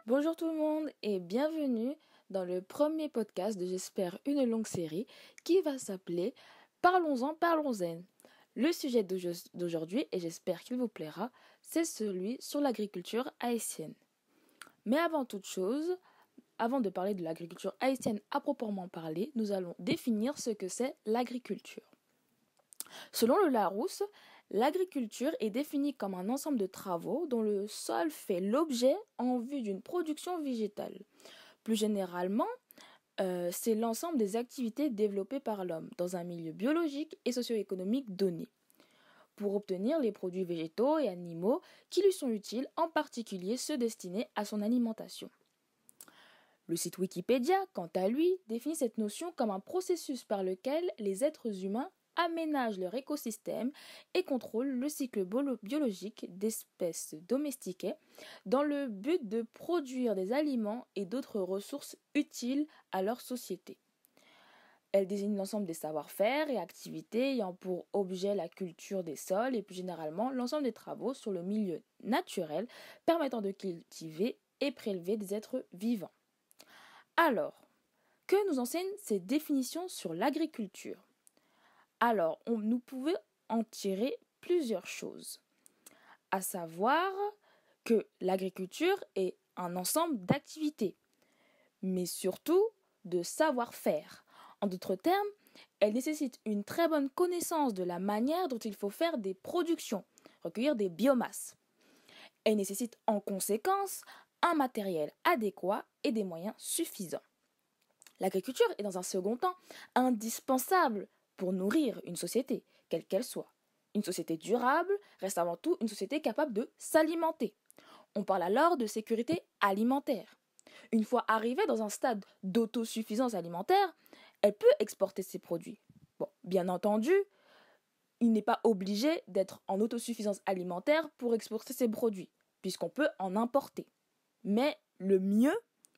Bonjour tout le monde et bienvenue dans le premier podcast de j'espère une longue série qui va s'appeler Parlons-en, parlons-en. Le sujet d'aujourd'hui, et j'espère qu'il vous plaira, c'est celui sur l'agriculture haïtienne. Mais avant toute chose, avant de parler de l'agriculture haïtienne à proprement parler, nous allons définir ce que c'est l'agriculture. Selon le Larousse, l'agriculture est définie comme un ensemble de travaux dont le sol fait l'objet en vue d'une production végétale. Plus généralement, c'est l'ensemble des activités développées par l'homme dans un milieu biologique et socio-économique donné, pour obtenir les produits végétaux et animaux qui lui sont utiles, en particulier ceux destinés à son alimentation. Le site Wikipédia, quant à lui, définit cette notion comme un processus par lequel les êtres humains aménagent leur écosystème et contrôlent le cycle biologique d'espèces domestiquées dans le but de produire des aliments et d'autres ressources utiles à leur société. Elle désigne l'ensemble des savoir-faire et activités ayant pour objet la culture des sols et plus généralement l'ensemble des travaux sur le milieu naturel permettant de cultiver et prélever des êtres vivants. Alors, que nous enseignent ces définitions sur l'agriculture ? Alors, nous pouvons en tirer plusieurs choses, à savoir que l'agriculture est un ensemble d'activités, mais surtout de savoir-faire. En d'autres termes, elle nécessite une très bonne connaissance de la manière dont il faut faire des productions, recueillir des biomasses. Elle nécessite en conséquence un matériel adéquat et des moyens suffisants. L'agriculture est dans un second temps indispensable pour nourrir une société, quelle qu'elle soit. Une société durable reste avant tout une société capable de s'alimenter. On parle alors de sécurité alimentaire. Une fois arrivée dans un stade d'autosuffisance alimentaire, elle peut exporter ses produits. Bon, bien entendu, il n'est pas obligé d'être en autosuffisance alimentaire pour exporter ses produits, puisqu'on peut en importer. Mais le mieux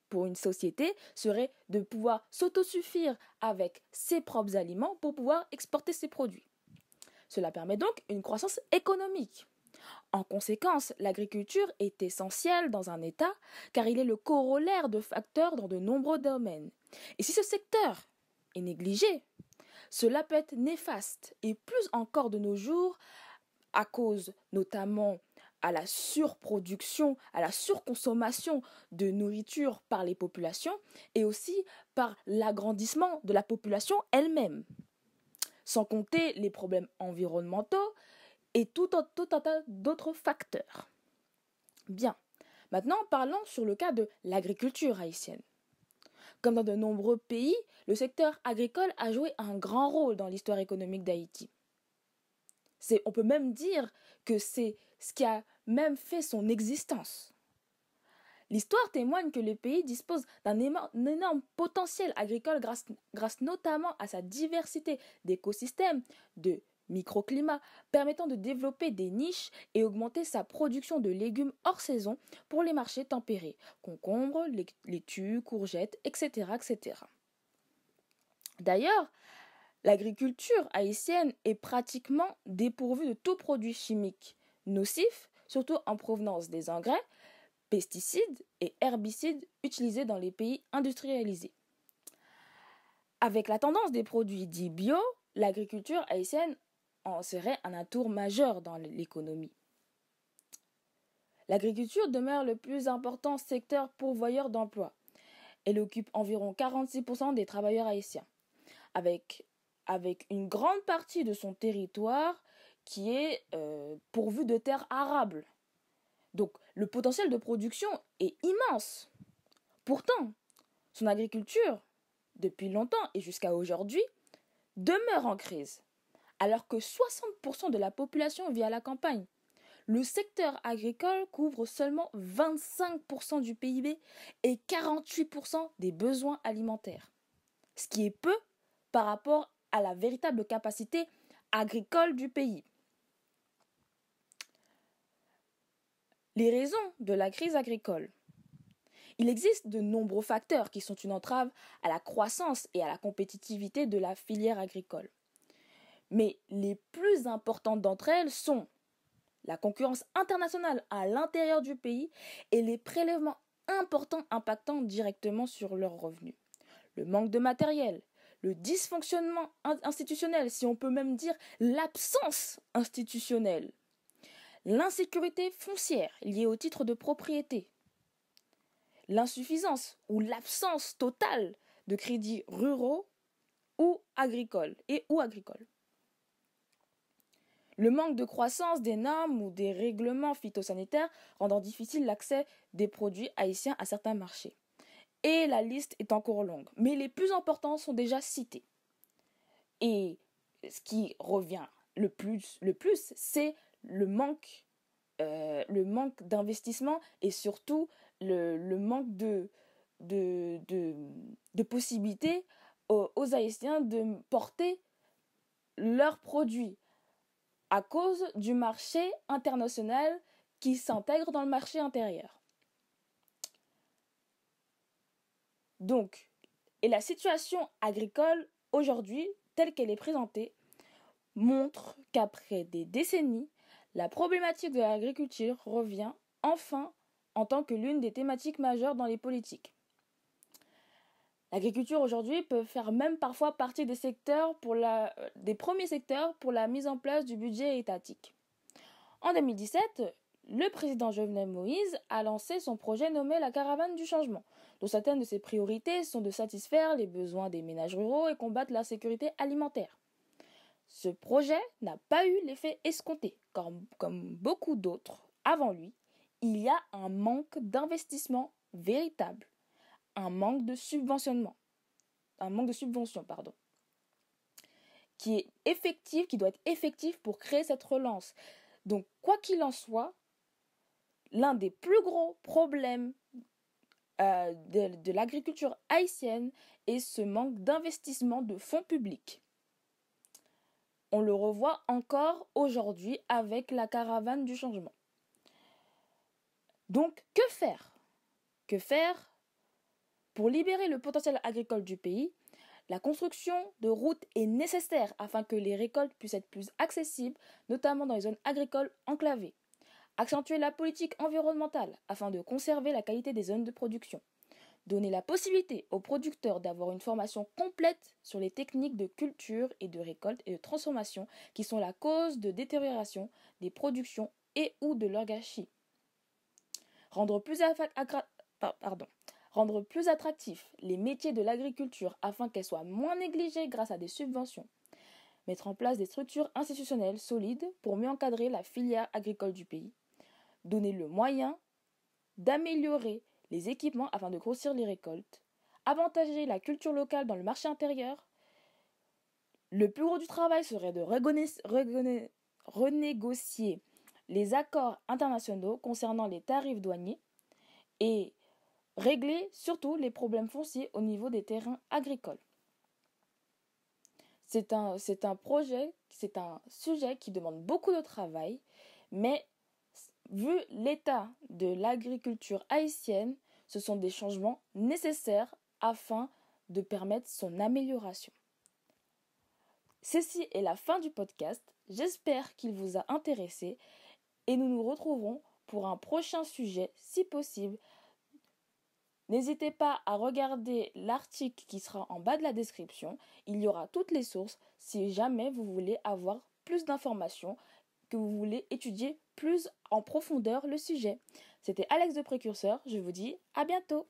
pour une société serait de pouvoir s'autosuffire avec ses propres aliments pour pouvoir exporter ses produits. Cela permet donc une croissance économique. En conséquence, l'agriculture est essentielle dans un État car il est le corollaire de facteurs dans de nombreux domaines. Et si ce secteur est négligé, cela peut être néfaste et plus encore de nos jours à cause notamment à la surproduction, à la surconsommation de nourriture par les populations et aussi par l'agrandissement de la population elle-même. Sans compter les problèmes environnementaux et tout un tas d'autres facteurs. Bien, maintenant parlons sur le cas de l'agriculture haïtienne. Comme dans de nombreux pays, le secteur agricole a joué un grand rôle dans l'histoire économique d'Haïti. On peut même dire que c'est ce qui a même fait son existence. L'histoire témoigne que le pays dispose d'un énorme potentiel agricole grâce notamment à sa diversité d'écosystèmes, de microclimats, permettant de développer des niches et augmenter sa production de légumes hors saison pour les marchés tempérés, concombres, laitues, courgettes, etc., etc. D'ailleurs, l'agriculture haïtienne est pratiquement dépourvue de tout produit chimique nocif, surtout en provenance des engrais, pesticides et herbicides utilisés dans les pays industrialisés. Avec la tendance des produits dits bio, l'agriculture haïtienne en serait un atout majeur dans l'économie. L'agriculture demeure le plus important secteur pourvoyeur d'emplois. Elle occupe environ 46% des travailleurs haïtiens, avec une grande partie de son territoire qui est pourvu de terres arables. Donc le potentiel de production est immense. Pourtant, son agriculture, depuis longtemps et jusqu'à aujourd'hui, demeure en crise. Alors que 60% de la population vit à la campagne, le secteur agricole couvre seulement 25% du PIB et 48% des besoins alimentaires. Ce qui est peu par rapport à la véritable capacité agricole du pays. Les raisons de la crise agricole. Il existe de nombreux facteurs qui sont une entrave à la croissance et à la compétitivité de la filière agricole. Mais les plus importantes d'entre elles sont la concurrence internationale à l'intérieur du pays et les prélèvements importants impactant directement sur leurs revenus. Le manque de matériel, le dysfonctionnement institutionnel, si on peut même dire l'absence institutionnelle, l'insécurité foncière liée au titre de propriété, l'insuffisance ou l'absence totale de crédits ruraux ou agricoles Le manque de croissance des normes ou des règlements phytosanitaires rendant difficile l'accès des produits haïtiens à certains marchés. Et la liste est encore longue, mais les plus importants sont déjà cités. Et ce qui revient le plus c'est le manque d'investissement et surtout le manque de possibilités aux Haïtiens de porter leurs produits à cause du marché international qui s'intègre dans le marché intérieur. Donc, et la situation agricole aujourd'hui, telle qu'elle est présentée, montre qu'après des décennies, la problématique de l'agriculture revient enfin en tant que l'une des thématiques majeures dans les politiques. L'agriculture aujourd'hui peut faire même parfois partie des premiers secteurs pour la mise en place du budget étatique. En 2017, le président Jovenel Moïse a lancé son projet nommé la Caravane du changement, dont certaines de ses priorités sont de satisfaire les besoins des ménages ruraux et combattre l'insécurité alimentaire. Ce projet n'a pas eu l'effet escompté, comme beaucoup d'autres avant lui, il y a un manque d'investissement véritable, un manque de subvention, qui doit être effectif pour créer cette relance. Donc, quoi qu'il en soit, l'un des plus gros problèmes de l'agriculture haïtienne est ce manque d'investissement de fonds publics. On le revoit encore aujourd'hui avec la caravane du changement. Donc, que faire ? Que faire pour libérer le potentiel agricole du pays ? La construction de routes est nécessaire afin que les récoltes puissent être plus accessibles, notamment dans les zones agricoles enclavées. Accentuer la politique environnementale afin de conserver la qualité des zones de production. Donner la possibilité aux producteurs d'avoir une formation complète sur les techniques de culture et de récolte et de transformation qui sont la cause de détérioration des productions et ou de leur gâchis. Rendre plus attractifs les métiers de l'agriculture afin qu'elles soient moins négligées grâce à des subventions. Mettre en place des structures institutionnelles solides pour mieux encadrer la filière agricole du pays. Donner le moyen d'améliorer les équipements afin de grossir les récoltes. Avantager la culture locale dans le marché intérieur. Le plus gros du travail serait de renégocier les accords internationaux concernant les tarifs douaniers et régler surtout les problèmes fonciers au niveau des terrains agricoles. C'est un sujet qui demande beaucoup de travail, mais vu l'état de l'agriculture haïtienne, ce sont des changements nécessaires afin de permettre son amélioration. Ceci est la fin du podcast. J'espère qu'il vous a intéressé et nous nous retrouverons pour un prochain sujet si possible. N'hésitez pas à regarder l'article qui sera en bas de la description. Il y aura toutes les sources si jamais vous voulez avoir plus d'informations, que vous voulez étudier plus en profondeur le sujet. C'était Alex de Précurseur. Je vous dis à bientôt.